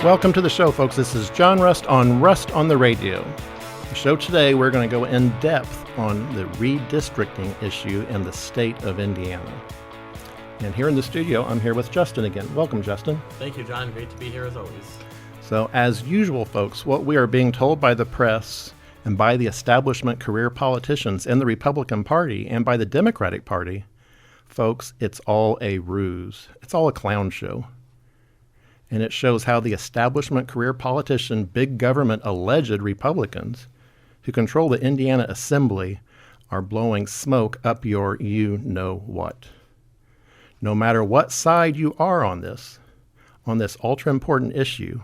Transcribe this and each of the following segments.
Welcome to the show, folks. This is John Rust on the Radio. The show today, we're going to go in depth on the redistricting issue in the state of Indiana. And here in the studio, I'm here with Justin again. Welcome, Justin. Thank you, John. Great to be here as always. So, as usual, folks, what we are being told by the press and by the establishment career politicians in the Republican Party and by the Democratic Party, folks, it's all a ruse. It's all a clown show. And it shows how the establishment career politician, big government alleged Republicans who control the Indiana Assembly are blowing smoke up your you-know-what. No matter what side you are on this ultra-important issue,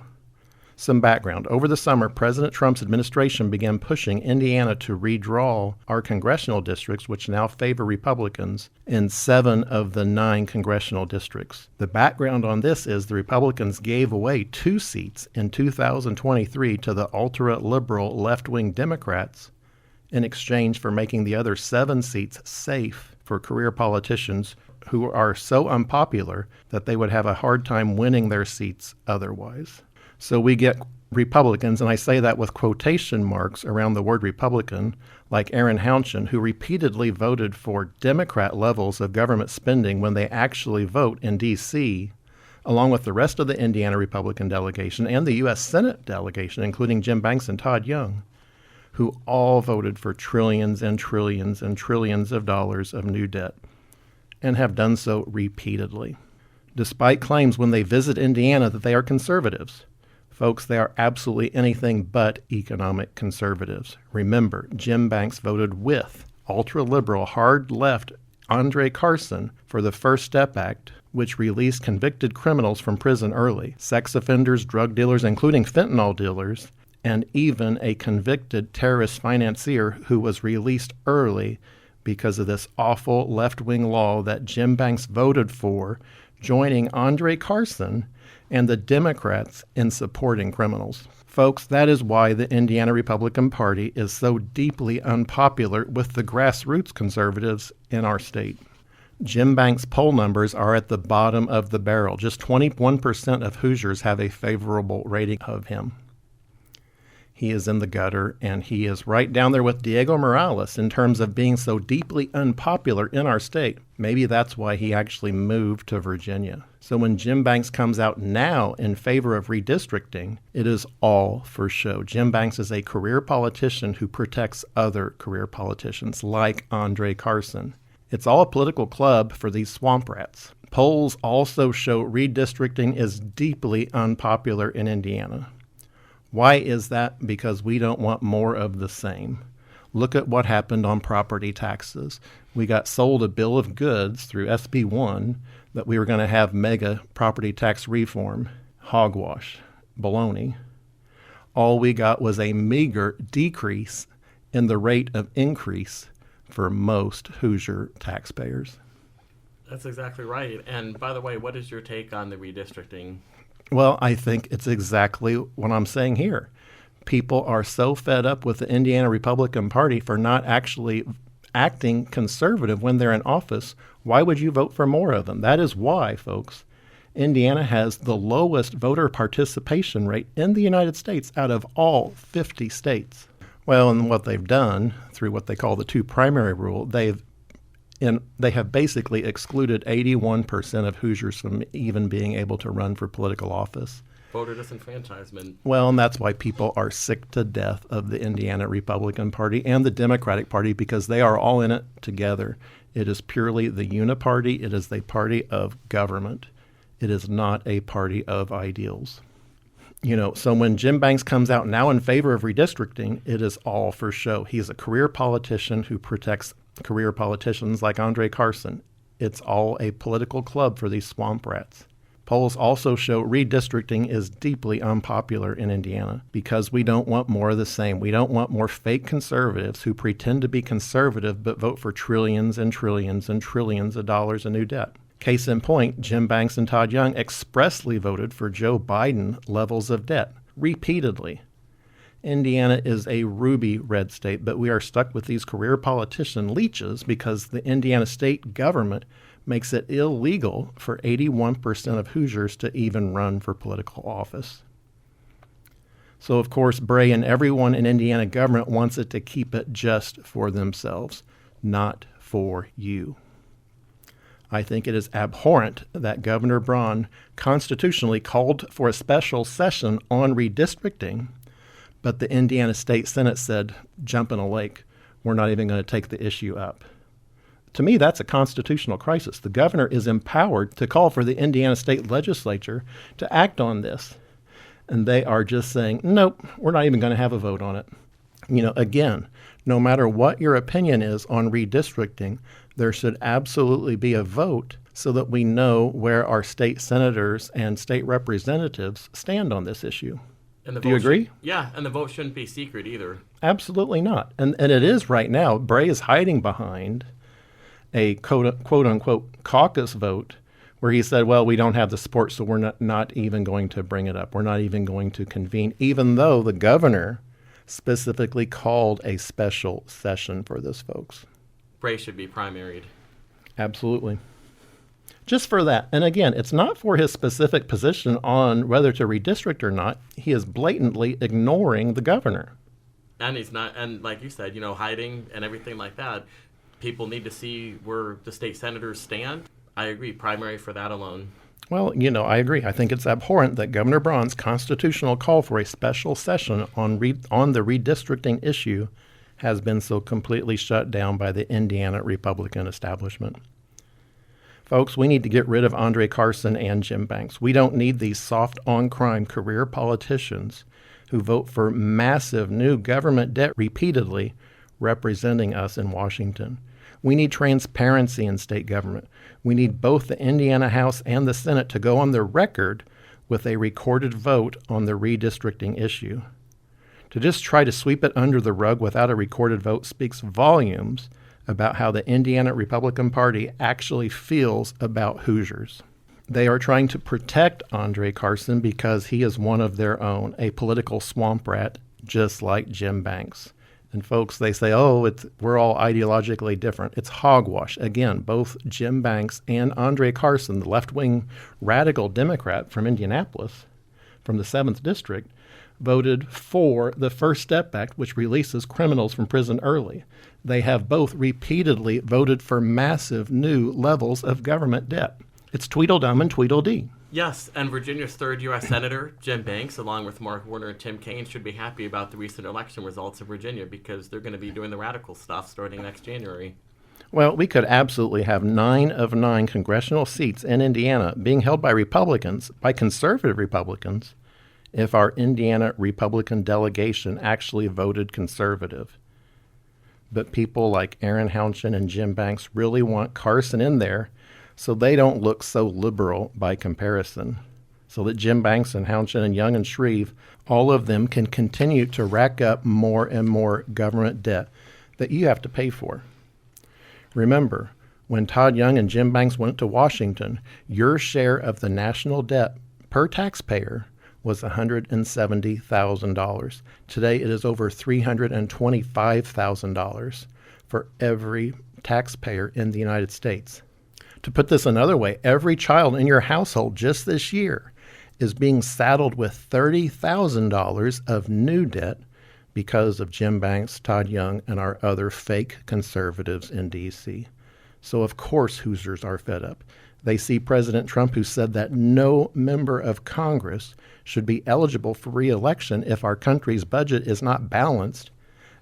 some background. Over the summer, President Trump's administration began pushing Indiana to redraw our congressional districts, which now favor Republicans, in 7 of the 9 congressional districts. The background on this is the Republicans gave away 2 seats in 2023 to the ultra-liberal left-wing Democrats in exchange for making the other 7 seats safe for career politicians who are so unpopular that they would have a hard time winning their seats otherwise. So we get Republicans, and I say that with quotation marks around the word Republican, like Aaron Hounchin, who repeatedly voted for Democrat levels of government spending when they actually vote in D.C., along with the rest of the Indiana Republican delegation and the U.S. Senate delegation, including Jim Banks and Todd Young, who all voted for trillions and trillions and trillions of dollars of new debt, and have done so repeatedly, despite claims when they visit Indiana that they are conservatives. Folks, they are absolutely anything but economic conservatives. Remember, Jim Banks voted with ultra-liberal, hard-left Andre Carson for the First Step Act, which released convicted criminals from prison early, sex offenders, drug dealers, including fentanyl dealers, and even a convicted terrorist financier who was released early because of this awful left-wing law that Jim Banks voted for, joining Andre Carson and the Democrats in supporting criminals. Folks, that is why the Indiana Republican Party is so deeply unpopular with the grassroots conservatives in our state. Jim Banks' poll numbers are at the bottom of the barrel. Just 21% of Hoosiers have a favorable rating of him. He is in the gutter, and he is right down there with Diego Morales in terms of being so deeply unpopular in our state. Maybe that's why he actually moved to Virginia. So when Jim Banks comes out now in favor of redistricting, it is all for show. Jim Banks is a career politician who protects other career politicians like Andre Carson. It's all a political club for these swamp rats. Polls also show redistricting is deeply unpopular in Indiana. Why is that? Because we don't want more of the same. Look at what happened on property taxes. We got sold a bill of goods through SB 1 that we were going to have mega property tax reform. Hogwash. Baloney. All we got was a meager decrease in the rate of increase for most Hoosier taxpayers. That's exactly right. And by the way, what is your take on the redistricting? Well, I think it's exactly what I'm saying here. People are so fed up with the Indiana Republican Party for not actually acting conservative when they're in office. Why would you vote for more of them? That is why, folks, Indiana has the lowest voter participation rate in the United States out of all 50 states. Well, and what they've done through what they call the 2 primary rule, they have basically excluded 81% of Hoosiers from even being able to run for political office. Voter disenfranchisement. Well, and that's why people are sick to death of the Indiana Republican Party and the Democratic Party, because they are all in it together. It is purely the uni-party. It is the party of government. It is not a party of ideals. So when Jim Banks comes out now in favor of redistricting, it is all for show. He's a career politician who protects career politicians like Andre Carson. It's all a political club for these swamp rats. Polls also show redistricting is deeply unpopular in Indiana because we don't want more of the same. We don't want more fake conservatives who pretend to be conservative but vote for trillions and trillions and trillions of dollars in new debt. Case in point, Jim Banks and Todd Young expressly voted for Joe Biden levels of debt repeatedly. Indiana is a ruby red state, but we are stuck with these career politician leeches because the Indiana state government makes it illegal for 81% of Hoosiers to even run for political office. So, of course, Bray and everyone in Indiana government wants it to keep it just for themselves, not for you. I think it is abhorrent that Governor Braun constitutionally called for a special session on redistricting, but the Indiana State Senate said, jump in a lake. We're not even going to take the issue up. To me, that's a constitutional crisis. The governor is empowered to call for the Indiana State Legislature to act on this. And they are just saying, nope, we're not even going to have a vote on it. Again, no matter what your opinion is on redistricting, there should absolutely be a vote so that we know where our state senators and state representatives stand on this issue. And Do you agree? Yeah, and the vote shouldn't be secret either. Absolutely not. And it is right now. Bray is hiding behind a quote-unquote caucus vote where he said, well, we don't have the support, so we're not even going to bring it up. We're not even going to convene, even though the governor specifically called a special session for this, folks. Bray should be primaried. Absolutely. Just for that. And again, it's not for his specific position on whether to redistrict or not. He is blatantly ignoring the governor. And he's not, and like you said, hiding and everything like that. People need to see where the state senators stand. I agree, primary for that alone. Well, I agree. I think it's abhorrent that Governor Braun's constitutional call for a special session on the redistricting issue has been so completely shut down by the Indiana Republican establishment. Folks, we need to get rid of Andre Carson and Jim Banks. We don't need these soft on-crime career politicians who vote for massive new government debt repeatedly representing us in Washington. We need transparency in state government. We need both the Indiana House and the Senate to go on the record with a recorded vote on the redistricting issue. To just try to sweep it under the rug without a recorded vote speaks volumes about how the Indiana Republican Party actually feels about Hoosiers. They are trying to protect Andre Carson because he is one of their own, a political swamp rat, just like Jim Banks. And folks, they say, we're all ideologically different. It's hogwash. Again, both Jim Banks and Andre Carson, the left-wing radical Democrat from Indianapolis, from the 7th District, voted for the First Step Act, which releases criminals from prison early. They have both repeatedly voted for massive new levels of government debt. It's Tweedledum and Tweedledee. Yes, and Virginia's 3rd U.S. Senator, Jim Banks, along with Mark Warner and Tim Kaine, should be happy about the recent election results in Virginia because they're going to be doing the radical stuff starting next January. Well, we could absolutely have 9 of 9 congressional seats in Indiana being held by Republicans, by conservative Republicans, if our Indiana Republican delegation actually voted conservative. But people like Aaron Hounchin and Jim Banks really want Carson in there so they don't look so liberal by comparison, so that Jim Banks and Hounchin and Young and Shreve, all of them can continue to rack up more and more government debt that you have to pay for. Remember, when Todd Young and Jim Banks went to Washington, your share of the national debt per taxpayer was $170,000. Today it is over $325,000 for every taxpayer in the United States. To put this another way, every child in your household just this year is being saddled with $30,000 of new debt because of Jim Banks, Todd Young, and our other fake conservatives in D.C. So of course Hoosiers are fed up. They see President Trump, who said that no member of Congress should be eligible for re-election if our country's budget is not balanced.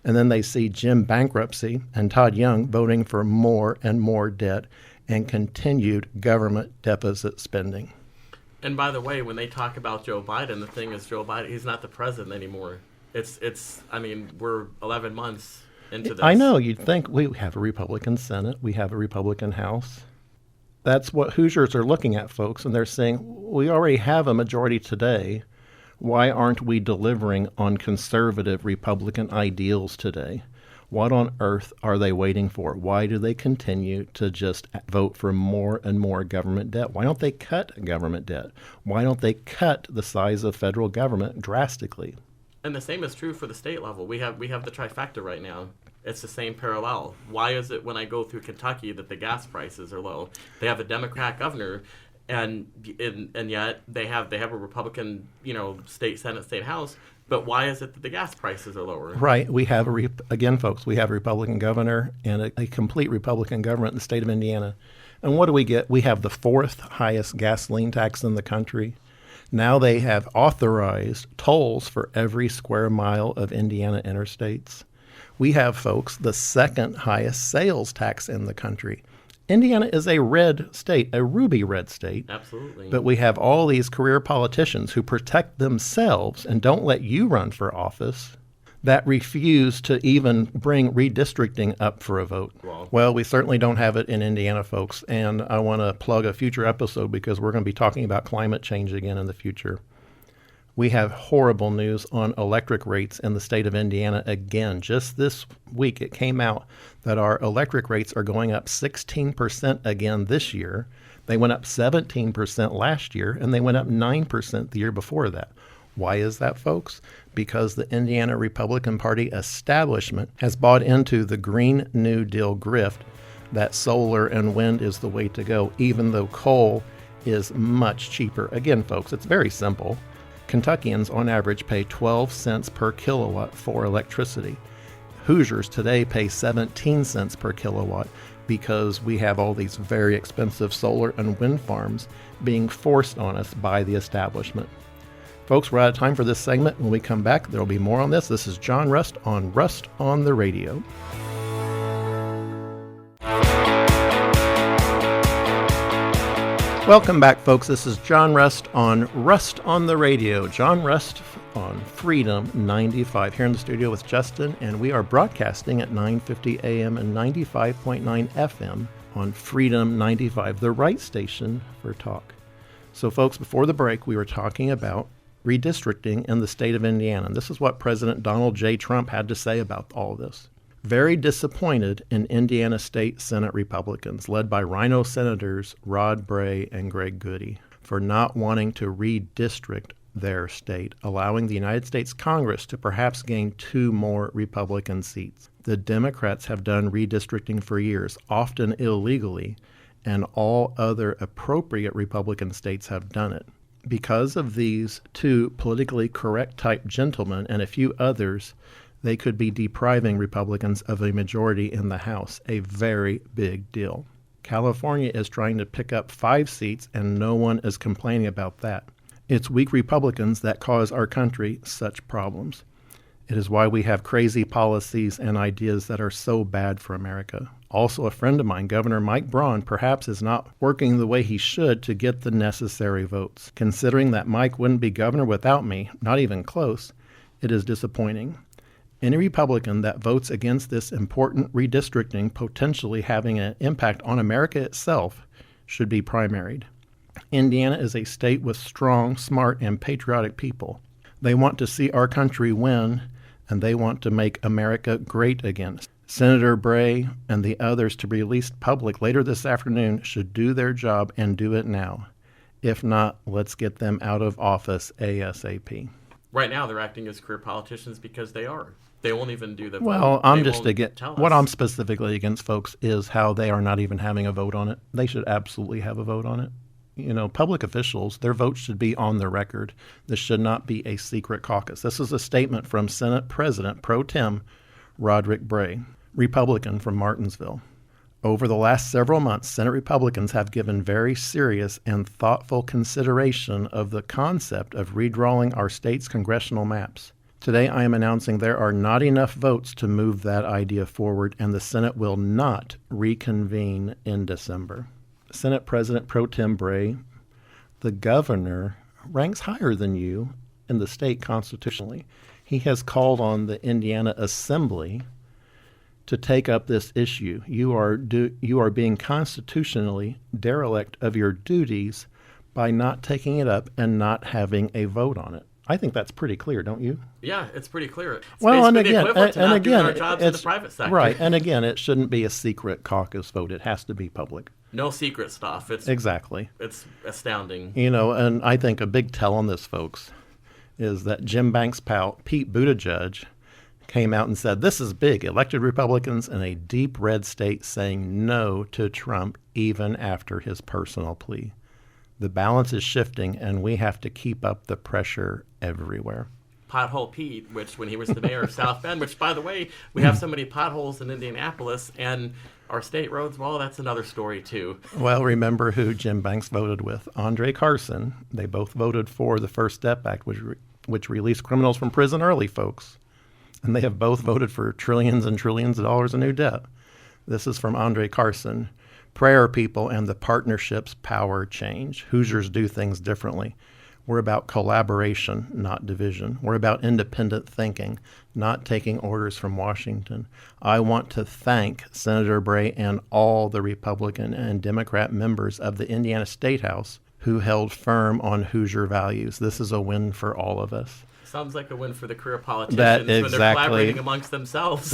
And then they see Jim Bankruptcy and Todd Young voting for more and more debt and continued government deficit spending. And by the way, when they talk about Joe Biden, the thing is Joe Biden, he's not the president anymore. We're 11 months into this. I know, you'd think we have a Republican Senate, we have a Republican House. That's what Hoosiers are looking at, folks, and they're saying, we already have a majority today. Why aren't we delivering on conservative Republican ideals today? What on earth are they waiting for? Why do they continue to just vote for more and more government debt? Why don't they cut government debt? Why don't they cut the size of federal government drastically? And the same is true for the state level. We have the trifecta right now. It's the same parallel. Why is it when I go through Kentucky that the gas prices are low? They have a Democrat governor, and yet they have a Republican, state Senate, state House, But why is it that the gas prices are lower? Right. We have, again, folks, we have a Republican governor and a complete Republican government in the state of Indiana. And what do we get? We have the fourth highest gasoline tax in the country. Now they have authorized tolls for every square mile of Indiana interstates. We have, folks, the second highest sales tax in the country. Indiana is a red state, a ruby red state. Absolutely. But we have all these career politicians who protect themselves and don't let you run for office that refuse to even bring redistricting up for a vote. Well, we certainly don't have it in Indiana, folks. And I want to plug a future episode because we're going to be talking about climate change again in the future. We have horrible news on electric rates in the state of Indiana again. Just this week, it came out that our electric rates are going up 16% again this year. They went up 17% last year, and they went up 9% the year before that. Why is that, folks? Because the Indiana Republican Party establishment has bought into the Green New Deal grift that solar and wind is the way to go, even though coal is much cheaper. Again, folks, it's very simple. Kentuckians, on average, pay 12 cents per kilowatt for electricity. Hoosiers today pay 17 cents per kilowatt because we have all these very expensive solar and wind farms being forced on us by the establishment. Folks, we're out of time for this segment. When we come back, there will be more on this. This is John Rust on the Radio. Welcome back, folks. This is John Rust on the Radio. John Rust on Freedom 95 here in the studio with Justin, and we are broadcasting at 9:50 a.m. and 95.9 FM on Freedom 95, the right station for talk. So, folks, before the break, we were talking about redistricting in the state of Indiana. And this is what President Donald J. Trump had to say about all of this. Very disappointed in Indiana State Senate Republicans, led by Rhino Senators Rod Bray and Greg Goody, for not wanting to redistrict their state, allowing the United States Congress to perhaps gain 2 more Republican seats. The Democrats have done redistricting for years, often illegally, and all other appropriate Republican states have done it. Because of these 2 politically correct type gentlemen and a few others, they could be depriving Republicans of a majority in the House, a very big deal. California is trying to pick up 5 seats, and no one is complaining about that. It's weak Republicans that cause our country such problems. It is why we have crazy policies and ideas that are so bad for America. Also, a friend of mine, Governor Mike Braun, perhaps is not working the way he should to get the necessary votes. Considering that Mike wouldn't be governor without me, not even close, it is disappointing. Any Republican that votes against this important redistricting potentially having an impact on America itself should be primaried. Indiana is a state with strong, smart, and patriotic people. They want to see our country win, and they want to make America great again. Senator Bray and the others to be released public later this afternoon should do their job and do it now. If not, let's get them out of office ASAP. Right now, they're acting as career politicians because they are. They won't even do the vote. Well, I'm just against what I'm specifically against, folks, is how they are not even having a vote on it. They should absolutely have a vote on it. You know, public officials, their votes should be on the record. This should not be a secret caucus. This is a statement from Senate President Pro Tem Roderick Bray, Republican from Martinsville. Over the last several months, Senate Republicans have given very serious and thoughtful consideration of the concept of redrawing our state's congressional maps. Today, I am announcing there are not enough votes to move that idea forward, and the Senate will not reconvene in December. Senate President Pro Tem Bray, the governor, ranks higher than you in the state constitutionally. He has called on the Indiana Assembly to take up this issue. You are being constitutionally derelict of your duties by not taking it up and not having a vote on it. I think that's pretty clear, don't you? Yeah, it's pretty clear. It's well, and again, our it's jobs in the private sector. Right, and again, it shouldn't be a secret caucus vote. It has to be public. No secret stuff. Exactly. It's astounding. You know, and I think a big tell on this, folks, is that Jim Banks' pal, Pete Buttigieg, came out and said, this is big. Elected Republicans in a deep red state saying no to Trump even after his personal plea. The balance is shifting, and we have to keep up the pressure everywhere. Pothole Pete, which when he was the mayor of South Bend, which, by the way, we have so many potholes in Indianapolis, and our state roads, well, that's another story, too. Well, remember who Jim Banks voted with? Andre Carson. They both voted for the First Step Act, which released criminals from prison early, folks. And they have both voted for trillions and trillions of dollars in new debt. This is from Andre Carson. Prayer, people, and the partnerships power change. Hoosiers do things differently. We're about collaboration, not division. We're about independent thinking, not taking orders from Washington. I want to thank Senator Bray and all the Republican and Democrat members of the Indiana State House who held firm on Hoosier values. This is a win for all of us. Sounds like a win for the career politicians when they're collaborating amongst themselves.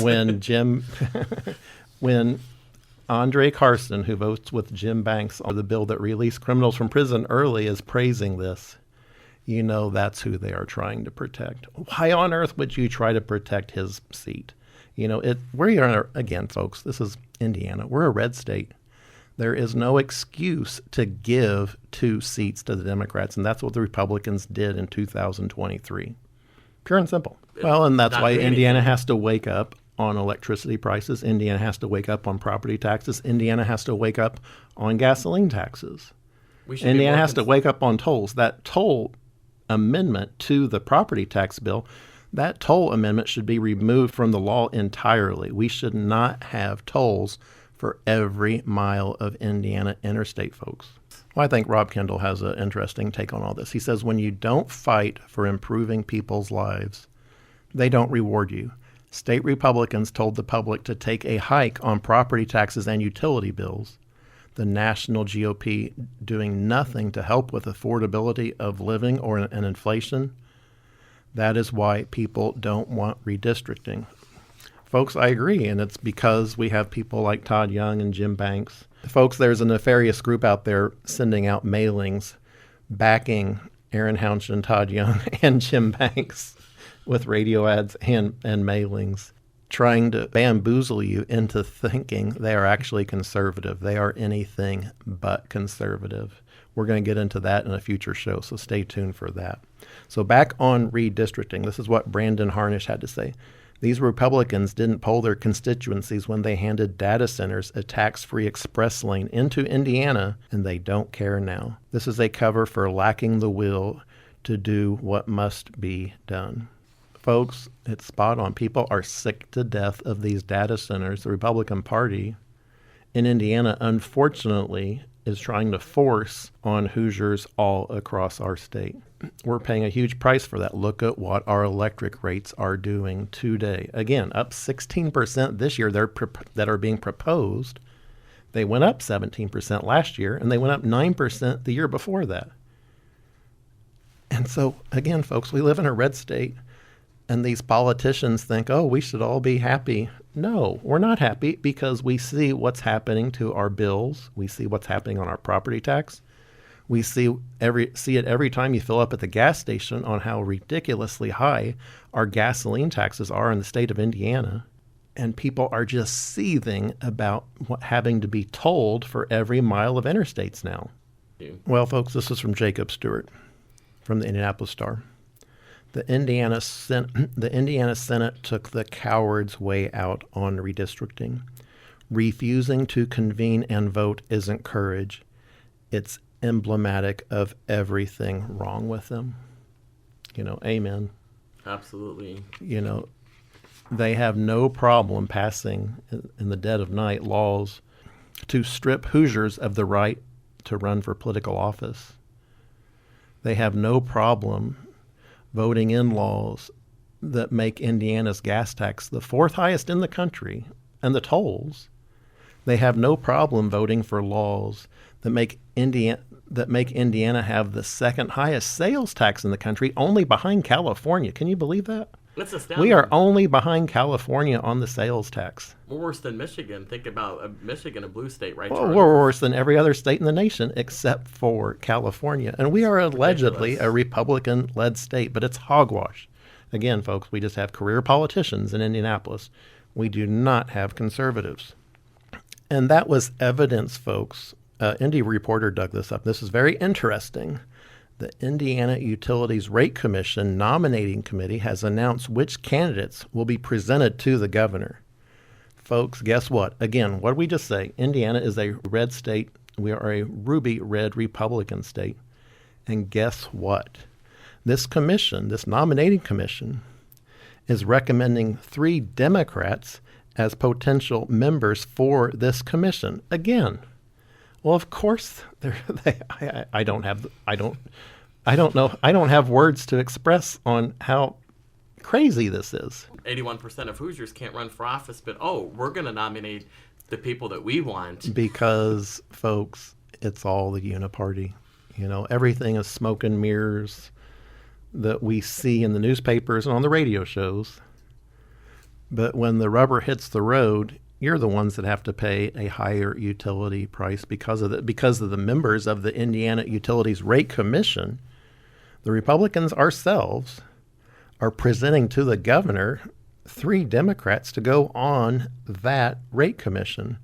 When Andre Carson, who votes with Jim Banks on the bill that released criminals from prison early, is praising this, you know that's who they are trying to protect. Why on earth would you try to protect his seat? You know, again, folks, this is Indiana. We're a red state. There is no excuse to give 2 seats to the Democrats, and that's what the Republicans did in 2023. Pure and simple. Well, and that's why Indiana has to wake up on electricity prices. Indiana has to wake up on property taxes. Indiana has to wake up on gasoline taxes. Indiana has to wake up on tolls. That toll amendment to the property tax bill, that toll amendment should be removed from the law entirely. We should not have tolls for every mile of Indiana interstate, folks. Well, I think Rob Kendall has an interesting take on all this. He says, when you don't fight for improving people's lives, they don't reward you. State Republicans told the public to take a hike on property taxes and utility bills. The national GOP doing nothing to help with affordability of living or an inflation. That is why people don't want redistricting. Folks, I agree, and it's because we have people like Todd Young and Jim Banks. Folks, there's a nefarious group out there sending out mailings backing Aaron Hounshine, Todd Young, and Jim Banks with radio ads and mailings, trying to bamboozle you into thinking they are actually conservative. They are anything but conservative. We're going to get into that in a future show, so stay tuned for that. So back on redistricting, this is what Brandon Harnish had to say. These Republicans didn't poll their constituencies when they handed data centers a tax-free express lane into Indiana, and they don't care now. This is a cover for lacking the will to do what must be done. Folks, it's spot on. People are sick to death of these data centers. The Republican Party in Indiana, unfortunately, is trying to force on Hoosiers all across our state. We're paying a huge price for that. Look at what our electric rates are doing today. Again, up 16% this year that are being proposed. They went up 17% last year, and they went up 9% the year before that. And so, again, folks, we live in a red state, and these politicians think, oh, we should all be happy. No, we're not happy because we see what's happening to our bills. We see what's happening on our property tax. We see it every time you fill up at the gas station on how ridiculously high our gasoline taxes are in the state of Indiana. And people are just seething about having to be tolled for every mile of interstates now. Yeah. Well, folks, this is from Jacob Stewart from the Indianapolis Star. The Indiana Senate took the coward's way out on redistricting. Refusing to convene and vote isn't courage. It's emblematic of everything wrong with them. You know, amen. Absolutely. You know, they have no problem passing in the dead of night laws to strip Hoosiers of the right to run for political office. They have no problem voting in laws that make Indiana's gas tax the 4th highest in the country, and the tolls. They have no problem voting for laws that make Indiana have the 2nd highest sales tax in the country, only behind California. Can you believe that? That's astounding. We are only behind California on the sales tax. We're worse than Michigan. Think about Michigan, a blue state, right? Well, we're worse than every other state in the nation except for California. And we are allegedly a Republican-led state, but it's hogwash. Again, folks, we just have career politicians in Indianapolis. We do not have conservatives. And that was evidence, folks. Indy Reporter dug this up. This is very interesting. The Indiana Utilities Rate Commission nominating committee has announced which candidates will be presented to the governor. Folks, guess what? Again, what did we just say? Indiana is a red state. We are a ruby red Republican state. And guess what? This commission, this nominating commission, is recommending 3 Democrats as potential members for this commission. Again, well, of course, I don't have words to express on how crazy this is. 81% of Hoosiers can't run for office, but we're going to nominate the people that we want. Because, folks, it's all the uni-party. Everything is smoke and mirrors that we see in the newspapers and on the radio shows. But when the rubber hits the road, you're the ones that have to pay a higher utility price because of the members of the Indiana Utilities Rate Commission. The Republicans ourselves are presenting to the governor 3 Democrats to go on that rate commission.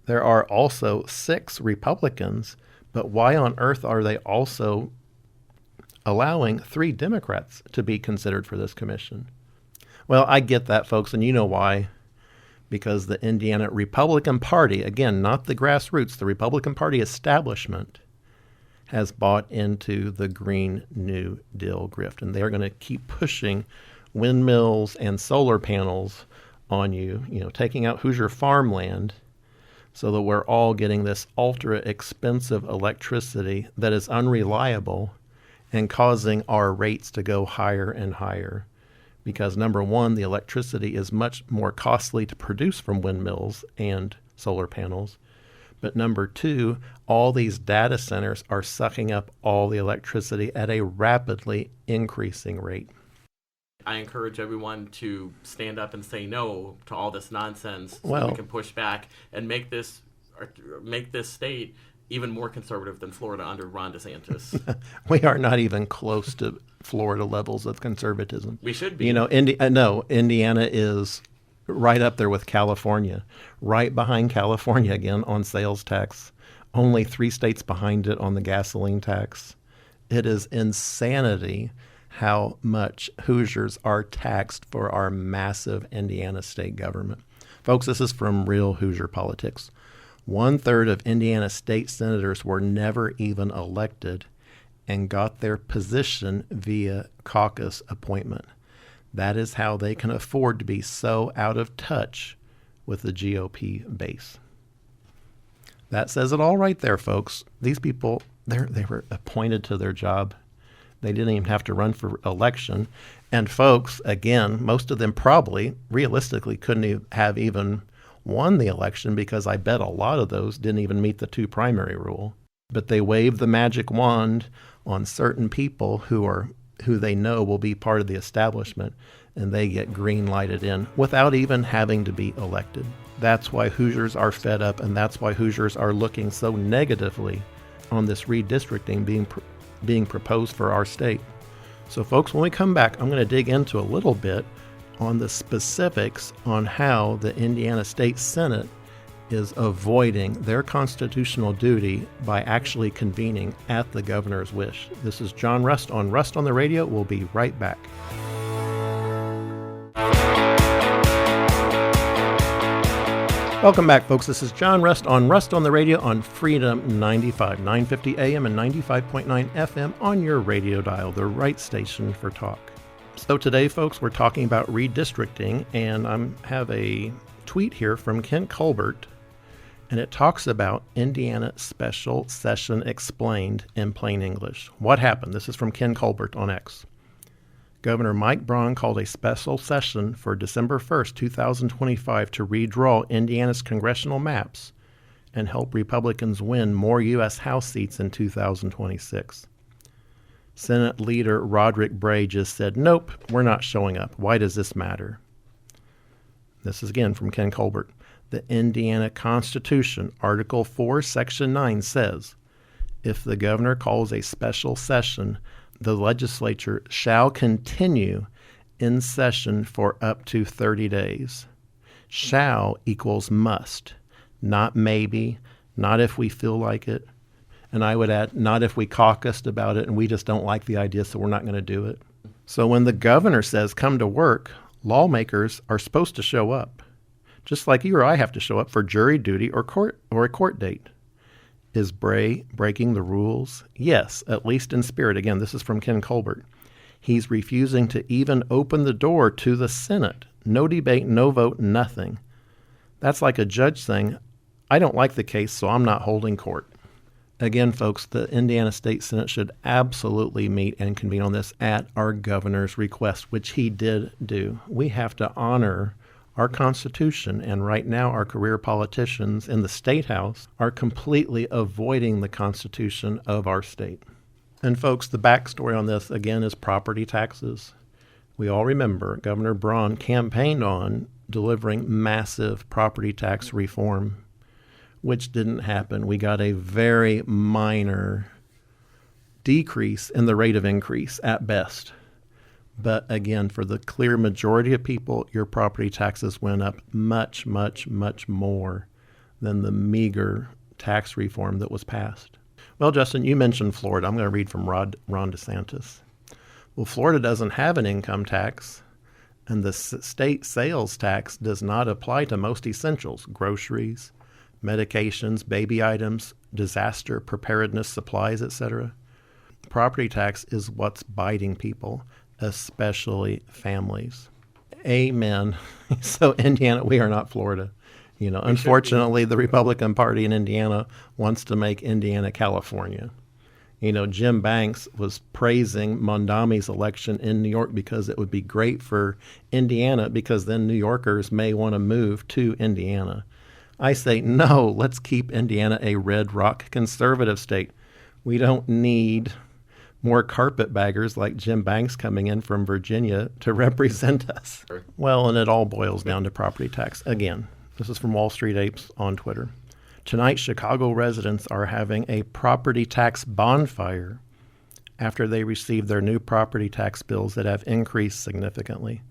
There are also 6 Republicans, but why on earth are they also allowing 3 Democrats to be considered for this commission? Well, I get that, folks, and you know why. Because the Indiana Republican Party, again, not the grassroots, the Republican Party establishment has bought into the Green New Deal grift. And they're going to keep pushing windmills and solar panels on you, taking out Hoosier farmland so that we're all getting this ultra expensive electricity that is unreliable and causing our rates to go higher and higher. Because number one, the electricity is much more costly to produce from windmills and solar panels. But number two, all these data centers are sucking up all the electricity at a rapidly increasing rate. I encourage everyone to stand up and say no to all this nonsense so Well, we can push back and make this state even more conservative than Florida under Ron DeSantis. We are not even close to Florida levels of conservatism. We should be. Indiana is right up there with California, right behind California again on sales tax, only 3 states behind it on the gasoline tax. It is insanity how much Hoosiers are taxed for our massive Indiana state government. Folks, this is from Real Hoosier Politics. 1/3 of Indiana state senators were never even elected and got their position via caucus appointment. That is how they can afford to be so out of touch with the GOP base. That says it all right there, folks. These people, they were appointed to their job. They didn't even have to run for election. And folks, again, most of them probably, realistically, couldn't have even won the election because I bet a lot of those didn't even meet the 2 primary rule. But they wave the magic wand on certain people who they know will be part of the establishment, and they get green lighted in without even having to be elected. That's why Hoosiers are fed up, and that's why Hoosiers are looking so negatively on this redistricting being proposed for our state. So folks, when we come back, I'm going to dig into a little bit on the specifics on how the Indiana State Senate is avoiding their constitutional duty by actually convening at the governor's wish. This is John Rust on Rust on the Radio. We'll be right back. Welcome back, folks. This is John Rust on Rust on the Radio on Freedom 95, 950 AM and 95.9 FM on your radio dial, the right station for talk. So today, folks, we're talking about redistricting, and I have a tweet here from Ken Colbert, and it talks about Indiana Special Session Explained in plain English. What happened? This is from Ken Colbert on X. Governor Mike Braun called a special session for December 1st, 2025 to redraw Indiana's congressional maps and help Republicans win more U.S. House seats in 2026. Senate Leader Roderick Bray just said, "Nope, we're not showing up. Why does this matter?" This is again from Ken Colbert. The Indiana Constitution, Article 4, Section 9 says, if the governor calls a special session, the legislature shall continue in session for up to 30 days. Shall equals must, not maybe, not if we feel like it. And I would add, not if we caucused about it and we just don't like the idea, so we're not going to do it. So when the governor says come to work, lawmakers are supposed to show up. Just like you or I have to show up for jury duty or a court date. Is Bray breaking the rules? Yes, at least in spirit. Again, this is from Ken Colbert. He's refusing to even open the door to the Senate. No debate, no vote, nothing. That's like a judge saying, I don't like the case, so I'm not holding court. Again, folks, the Indiana State Senate should absolutely meet and convene on this at our governor's request, which he did do. We have to honor our Constitution, and right now our career politicians in the State House are completely avoiding the Constitution of our state. And folks, the backstory on this, again, is property taxes. We all remember Governor Braun campaigned on delivering massive property tax reform, which didn't happen. We got a very minor decrease in the rate of increase at best. But again, for the clear majority of people, your property taxes went up much, much, much more than the meager tax reform that was passed. Well, Justin, you mentioned Florida. I'm going to read from Ron DeSantis. Well, Florida doesn't have an income tax, and the state sales tax does not apply to most essentials, groceries, medications, baby items, disaster preparedness supplies, etc. Property tax is what's biting people, especially families. Amen. So Indiana, we are not Florida. Unfortunately, the Republican Party in Indiana wants to make Indiana California. Jim Banks was praising Mondami's election in New York because it would be great for Indiana because then New Yorkers may want to move to Indiana. I say, no, let's keep Indiana a red rock conservative state. We don't need more carpetbaggers like Jim Banks coming in from Virginia to represent us. Well, and it all boils down to property tax. Again, this is from Wall Street Apes on Twitter. Tonight, Chicago residents are having a property tax bonfire after they received their new property tax bills that have increased significantly.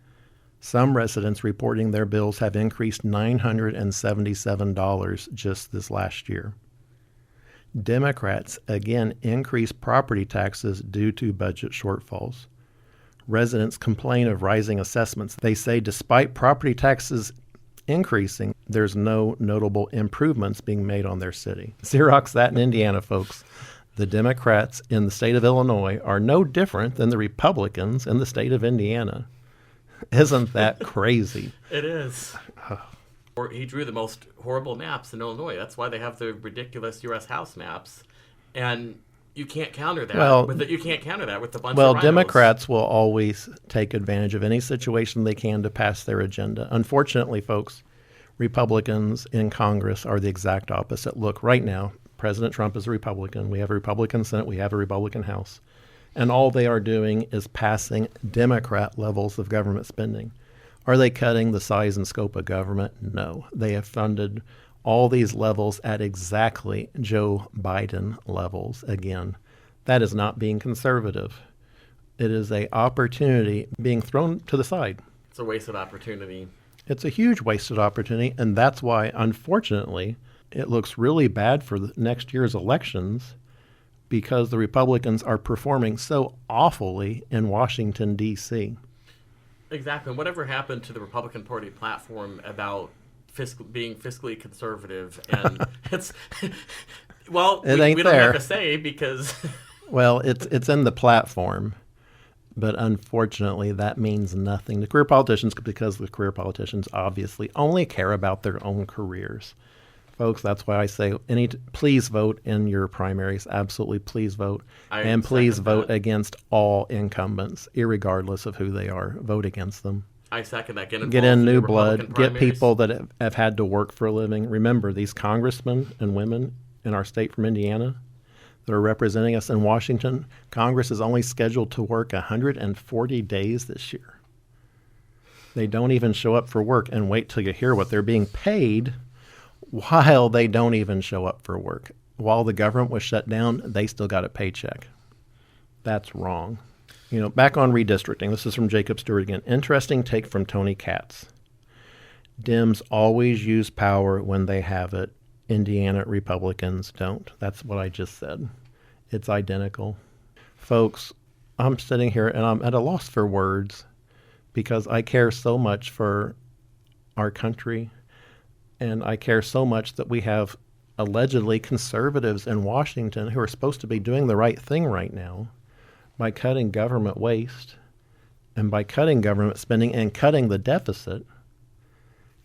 Some residents reporting their bills have increased $977 just this last year. Democrats again increased property taxes due to budget shortfalls. Residents complain of rising assessments. They say despite property taxes increasing, there's no notable improvements being made on their city. Xerox that in Indiana, folks. The Democrats in the state of Illinois are no different than the Republicans in the state of Indiana. Isn't that crazy? It is. Or he drew the most horrible maps in Illinois. That's why they have the ridiculous U.S. House maps, and you can't counter that. You can't counter that with a bunch of rhinos. Democrats will always take advantage of any situation they can to pass their agenda. Unfortunately, folks, Republicans in Congress are the exact opposite. Look, right now, President Trump is a Republican. We have a Republican Senate. We have a Republican House. And all they are doing is passing Democrat levels of government spending. Are they cutting the size and scope of government? No. They have funded all these levels at exactly Joe Biden levels. Again, that is not being conservative. It is an opportunity being thrown to the side. It's a waste of opportunity. It's a huge wasted opportunity, and that's why, unfortunately, it looks really bad for the next year's elections because the Republicans are performing so awfully in Washington, D.C. Exactly. Whatever happened to the Republican Party platform about being fiscally conservative? And it's we don't have to say because well, it's in the platform, but unfortunately that means nothing to career politicians because the career politicians obviously only care about their own careers. Folks, that's why I say please vote in your primaries. Absolutely, please vote. And please vote against all incumbents, irregardless of who they are. Vote against them. I second that. Get in new blood. Get people that have had to work for a living. Remember, these congressmen and women in our state from Indiana that are representing us in Washington, Congress is only scheduled to work 140 days this year. They don't even show up for work, and wait till you hear what they're being paid while they don't even show up for work. While the government was shut down, they still got a paycheck. That's wrong. Back on redistricting, this is from Jacob Stewart again. Interesting take from Tony Katz. Dems always use power when they have it. Indiana Republicans don't. That's what I just said. It's identical. Folks, I'm sitting here and I'm at a loss for words because I care so much for our country, and I care so much that we have allegedly conservatives in Washington who are supposed to be doing the right thing right now by cutting government waste and by cutting government spending and cutting the deficit.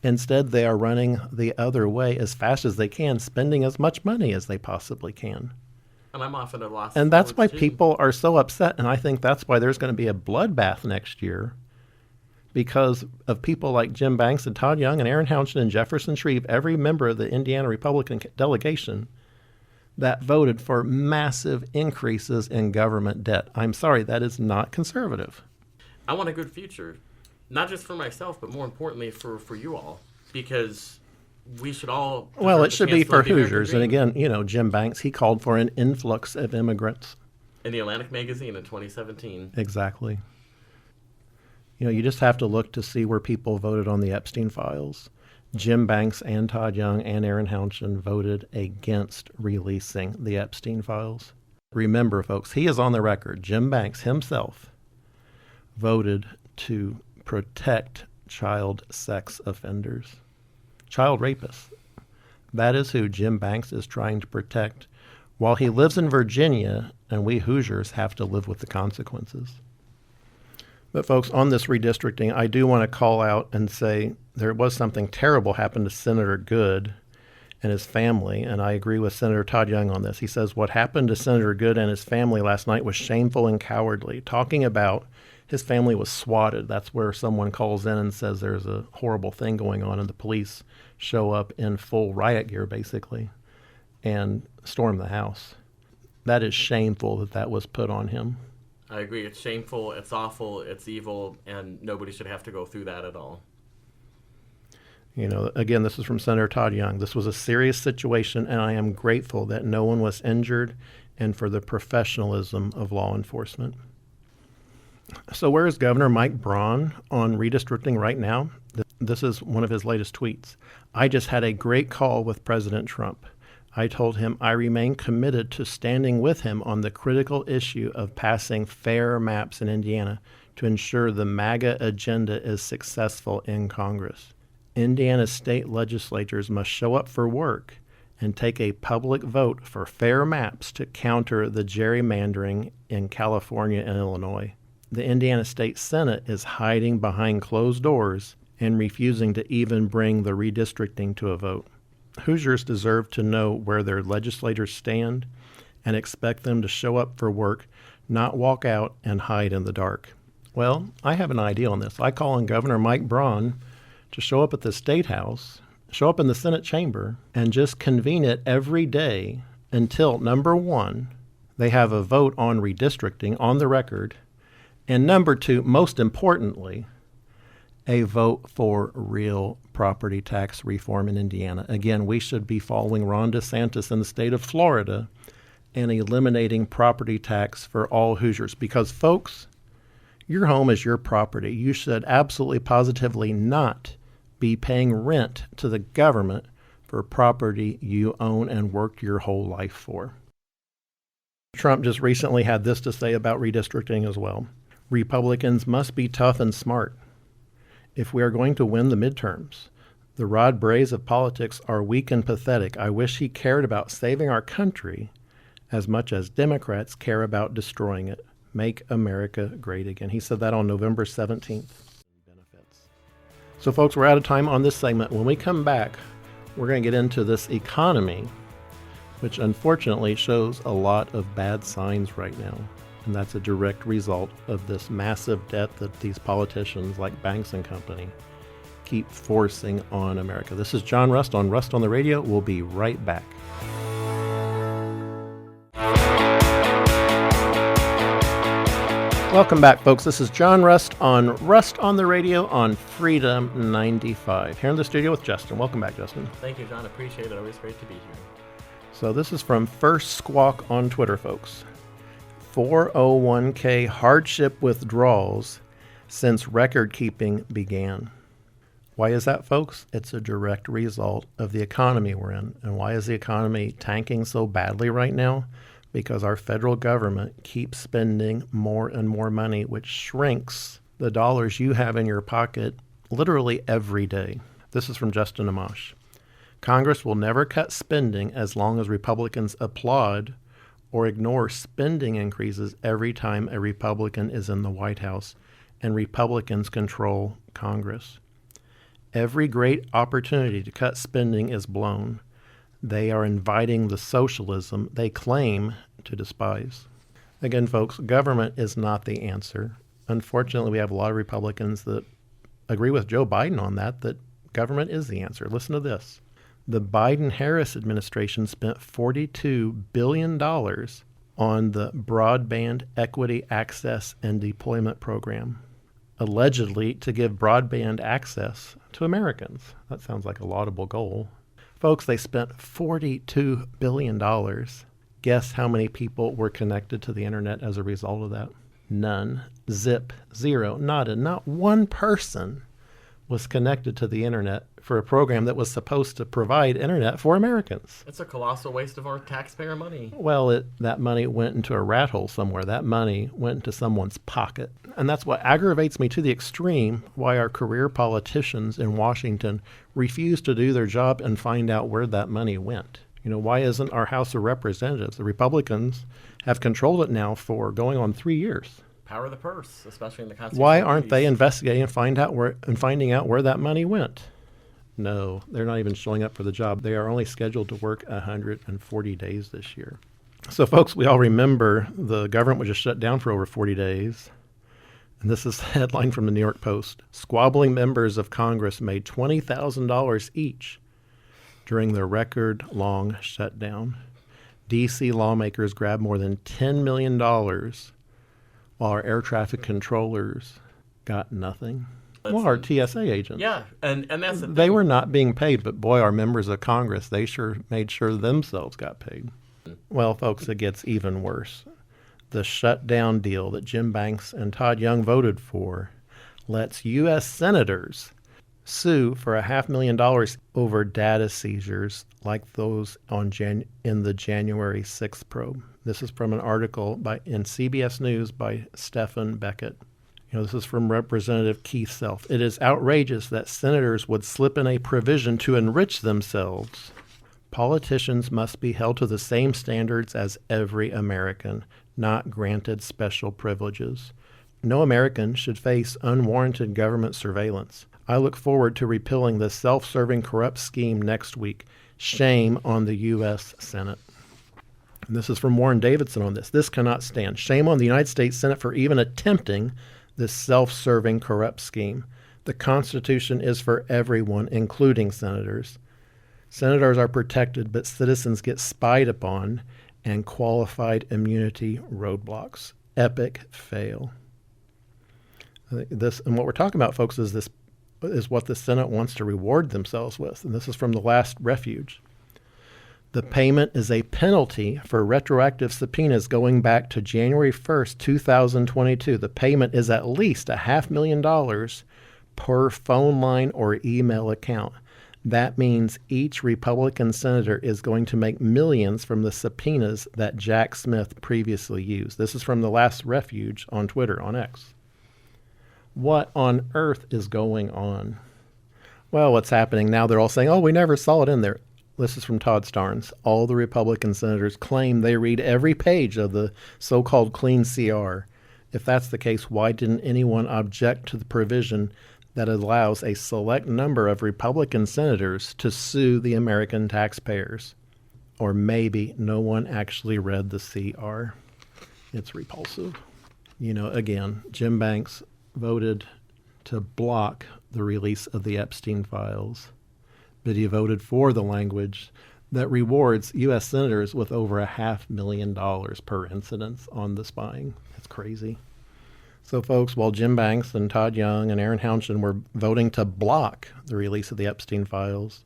Instead, they are running the other way as fast as they can, spending as much money as they possibly can. And I'm often at a loss. And that's why people are so upset, and I think that's why there's going to be a bloodbath next year, because of people like Jim Banks and Todd Young and Aaron Houchin and Jefferson Shreve, every member of the Indiana Republican delegation that voted for massive increases in government debt. I'm sorry, that is not conservative. I want a good future, not just for myself, but more importantly for you all, because we should all... Well, it should be for Hoosiers. And again, Jim Banks, he called for an influx of immigrants. In the Atlantic magazine in 2017. Exactly. You just have to look to see where people voted on the Epstein files. Jim Banks and Todd Young and Aaron Houchin voted against releasing the Epstein files. Remember, folks, he is on the record. Jim Banks himself voted to protect child sex offenders, child rapists. That is who Jim Banks is trying to protect while he lives in Virginia, and we Hoosiers have to live with the consequences. But folks, on this redistricting, I do want to call out and say there was something terrible happened to Senator Good and his family, and I agree with Senator Todd Young on this. He says what happened to Senator Good and his family last night was shameful and cowardly, talking about his family was swatted. That's where someone calls in and says there's a horrible thing going on, and the police show up in full riot gear, basically, and storm the house. That is shameful that was put on him. I agree. It's shameful, it's awful, it's evil, and nobody should have to go through that at all. Again, this is from Senator Todd Young. This was a serious situation, and I am grateful that no one was injured and for the professionalism of law enforcement. So where is Governor Mike Braun on redistricting right now? This is one of his latest tweets. I just had a great call with President Trump. I told him I remain committed to standing with him on the critical issue of passing fair maps in Indiana to ensure the MAGA agenda is successful in Congress. Indiana state legislatures must show up for work and take a public vote for fair maps to counter the gerrymandering in California and Illinois. The Indiana State Senate is hiding behind closed doors and refusing to even bring the redistricting to a vote. Hoosiers deserve to know where their legislators stand and expect them to show up for work, not walk out and hide in the dark. Well, I have an idea on this. I call on Governor Mike Braun to show up at the State House, show up in the Senate chamber, and just convene it every day until, number one, they have a vote on redistricting on the record, and number two, most importantly, a vote for real property tax reform in Indiana. Again, we should be following Ron DeSantis in the state of Florida and eliminating property tax for all Hoosiers. Because, folks, your home is your property. You should absolutely positively not be paying rent to the government for property you own and worked your whole life for. Trump just recently had this to say about redistricting as well. Republicans must be tough and smart. If we are going to win the midterms, the Rod Brays of politics are weak and pathetic. I wish he cared about saving our country as much as Democrats care about destroying it. Make America great again. He said that on November 17th. So, folks, we're out of time on this segment. When we come back, we're going to get into this economy, which unfortunately shows a lot of bad signs right now. And that's a direct result of this massive debt that these politicians like Banks and Company keep forcing on America. This is John Rust on Rust on the Radio. We'll be right back. Welcome back, folks. This is John Rust on the Radio on Freedom 95. Here in the studio with Justin. Welcome back, Justin. Thank you, John. Appreciate it. Always great to be here. So this is from First Squawk on Twitter, folks. 401k hardship withdrawals since record keeping began. Why is that, folks? It's a direct result of the economy we're in. And why is the economy tanking so badly right now? Because our federal government keeps spending more and more money, which shrinks the dollars you have in your pocket literally every day. This is from Justin Amash. Congress will never cut spending as long as Republicans applaud or ignore spending increases every time a Republican is in the White House and Republicans control Congress. Every great opportunity to cut spending is blown. They are inviting the socialism they claim to despise. Again, folks, government is not the answer. Unfortunately, we have a lot of Republicans that agree with Joe Biden on that government is the answer. Listen to this. The Biden-Harris administration spent $42 billion on the Broadband Equity Access and Deployment Program, allegedly to give broadband access to Americans. That sounds like a laudable goal. Folks, they spent $42 billion. Guess how many people were connected to the internet as a result of that? None. Zip. Zero. Not one person was connected to the internet for a program that was supposed to provide internet for Americans. It's a colossal waste of our taxpayer money. Well, that money went into a rat hole somewhere. That money went into someone's pocket. And that's what aggravates me to the extreme, why our career politicians in Washington refuse to do their job and find out where that money went. Why isn't our House of Representatives? The Republicans have controlled it now for going on 3 years. Power of the purse, especially in the Constitution. Why aren't they investigating and finding out where that money went? No, they're not even showing up for the job. They are only scheduled to work 140 days this year. So, folks, we all remember the government was just shut down for over 40 days. And this is the headline from the New York Post. Squabbling members of Congress made $20,000 each during the record-long shutdown. D.C. lawmakers grabbed more than $10 million while our air traffic controllers got nothing. Our TSA agents. Yeah, and that's the thing. They were not being paid, but boy, our members of Congress, they sure made sure themselves got paid. Well, folks, it gets even worse. The shutdown deal that Jim Banks and Todd Young voted for lets U.S. senators sue for $500,000 over data seizures like those in the January 6th probe. This is from an article in CBS News by Stephen Beckett. This is from Representative Keith Self. It is outrageous that senators would slip in a provision to enrich themselves. Politicians must be held to the same standards as every American, not granted special privileges. No American should face unwarranted government surveillance. I look forward to repealing this self-serving corrupt scheme next week. Shame on the U.S. Senate. And this is from Warren Davidson on this. This cannot stand. Shame on the United States Senate for even attempting this self-serving corrupt scheme. The Constitution is for everyone, including senators. Senators are protected, but citizens get spied upon and qualified immunity roadblocks. Epic fail. And what we're talking about, folks, is what the Senate wants to reward themselves with. And this is from The Last Refuge. The payment is a penalty for retroactive subpoenas going back to January 1st, 2022. The payment is at least $500,000 per phone line or email account. That means each Republican senator is going to make millions from the subpoenas that Jack Smith previously used. This is from The Last Refuge on Twitter, on X. What on earth is going on? Well, what's happening now, they're all saying, we never saw it in there. This is from Todd Starnes. All the Republican senators claim they read every page of the so-called clean CR. If that's the case, why didn't anyone object to the provision that allows a select number of Republican senators to sue the American taxpayers? Or maybe no one actually read the CR. It's repulsive. Again, Jim Banks voted to block the release of the Epstein files, but he voted for the language that rewards U.S. senators with over $500,000 per incident on the spying. That's crazy. So, folks, while Jim Banks and Todd Young and Aaron Houchin were voting to block the release of the Epstein files,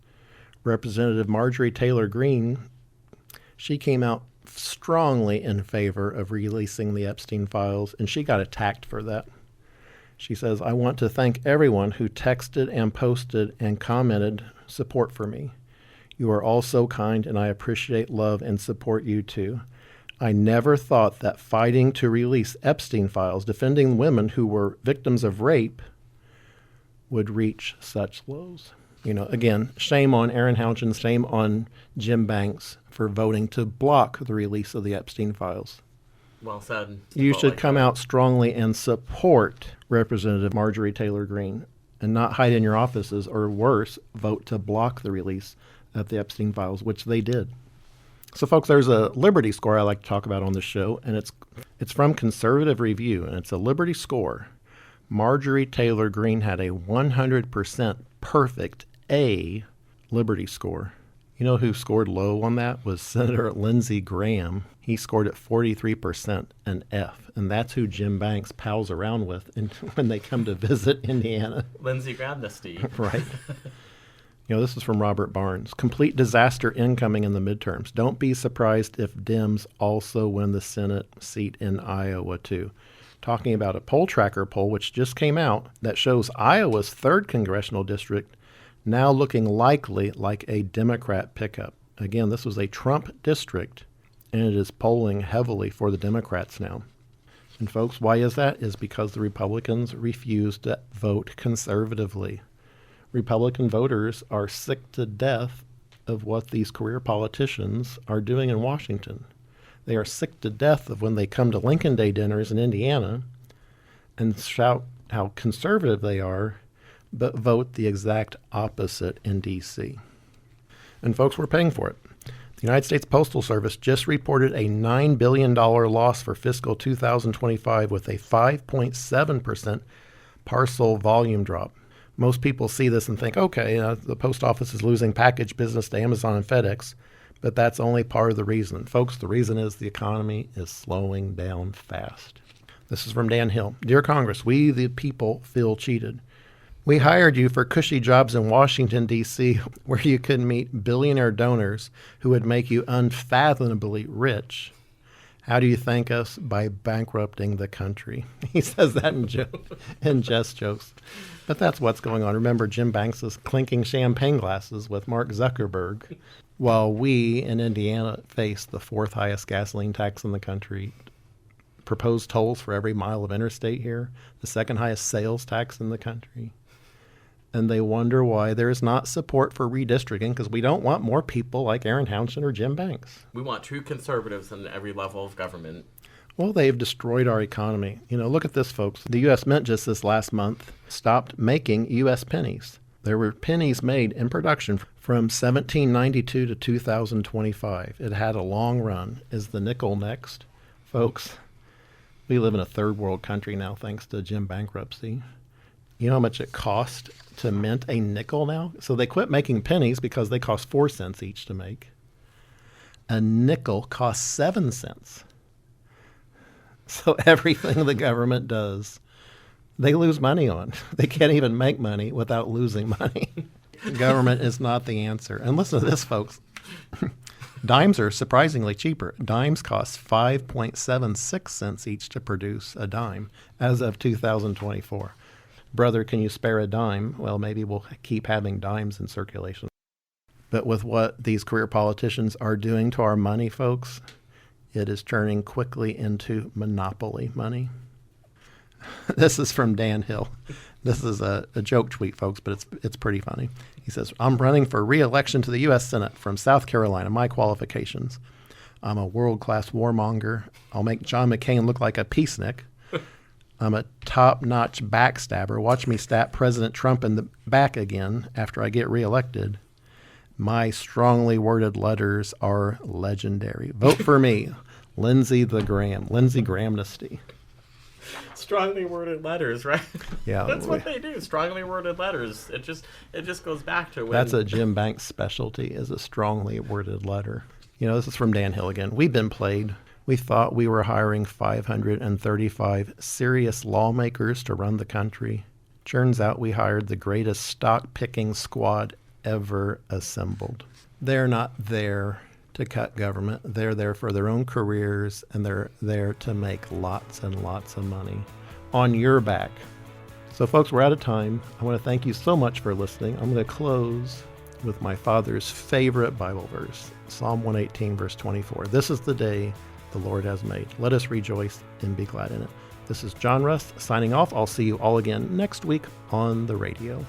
Representative Marjorie Taylor Greene, she came out strongly in favor of releasing the Epstein files, and she got attacked for that. She says, I want to thank everyone who texted and posted and commented support for me. You are all so kind, and I appreciate, love, and support you too. I never thought that fighting to release Epstein files, defending women who were victims of rape, would reach such lows. Again, shame on Aaron Houchin, shame on Jim Banks for voting to block the release of the Epstein files. Well said. You should come out strongly and support Representative Marjorie Taylor Greene and not hide in your offices, or worse, vote to block the release of the Epstein files, which they did. So, folks, there's a Liberty score I like to talk about on this show, and it's from Conservative Review, and it's a Liberty score. Marjorie Taylor Greene had a 100% perfect A Liberty score. You know who scored low on that was Senator Lindsey Graham. He scored at 43%, an F, and that's who Jim Banks pals around with when they come to visit Indiana. Lindsey Grabnesty. Right. This is from Robert Barnes. Complete disaster incoming in the midterms. Don't be surprised if Dems also win the Senate seat in Iowa, too. Talking about a poll tracker poll, which just came out, that shows Iowa's 3rd congressional district now looking likely like a Democrat pickup. Again, this was a Trump district, and it is polling heavily for the Democrats now. And folks, why is that? Is because the Republicans refuse to vote conservatively. Republican voters are sick to death of what these career politicians are doing in Washington. They are sick to death of when they come to Lincoln Day dinners in Indiana and shout how conservative they are, but vote the exact opposite in D.C. And folks, we're paying for it. The United States Postal Service just reported a $9 billion loss for fiscal 2025 with a 5.7% parcel volume drop. Most people see this and think, okay, the post office is losing package business to Amazon and FedEx, but that's only part of the reason. Folks, the reason is the economy is slowing down fast. This is from Dan Hill. Dear Congress, we the people feel cheated. We hired you for cushy jobs in Washington, D.C., where you could meet billionaire donors who would make you unfathomably rich. How do you thank us? By bankrupting the country. He says that in jest jokes. But that's what's going on. Remember, Jim Banks is clinking champagne glasses with Mark Zuckerberg, while we in Indiana face the 4th highest gasoline tax in the country, proposed tolls for every mile of interstate here, the 2nd highest sales tax in the country. And they wonder why there is not support for redistricting, because we don't want more people like Aaron Houchin or Jim Banks. We want true conservatives in every level of government. Well, they've destroyed our economy. Look at this, folks. The U.S. Mint just this last month stopped making U.S. pennies. There were pennies made in production from 1792 to 2025. It had a long run. Is the nickel next? Folks, we live in a third world country now thanks to Jim bankruptcy. You know how much it cost to mint a nickel now? So they quit making pennies because they cost 4 cents each to make. A nickel costs 7 cents. So everything the government does, they lose money on. They can't even make money without losing money. Government is not the answer. And listen to this, folks. Dimes are surprisingly cheaper. Dimes cost 5.76 cents each to produce a dime as of 2024. Brother, can you spare a dime? Well, maybe we'll keep having dimes in circulation. But with what these career politicians are doing to our money, folks, it is turning quickly into monopoly money. This is from Dan Hill. This is a joke tweet, folks, but it's pretty funny. He says, I'm running for re-election to the U.S. Senate from South Carolina. My qualifications. I'm a world-class warmonger. I'll make John McCain look like a peacenik. I'm a top-notch backstabber. Watch me stab President Trump in the back again after I get reelected. My strongly worded letters are legendary. Vote for me, Lindsey Grahamnesty. Strongly worded letters, right? Yeah, that's what they do. Strongly worded letters. It just goes back to when that's a Jim Banks specialty, is a strongly worded letter. This is from Dan Hill again. We've been played. We thought we were hiring 535 serious lawmakers to run the country. Turns out we hired the greatest stock-picking squad ever assembled. They're not there to cut government. They're there for their own careers, and they're there to make lots and lots of money on your back. So, folks, we're out of time. I want to thank you so much for listening. I'm going to close with my father's favorite Bible verse, Psalm 118, verse 24. This is the day the Lord has made. Let us rejoice and be glad in it. This is John Rust signing off. I'll see you all again next week on the radio.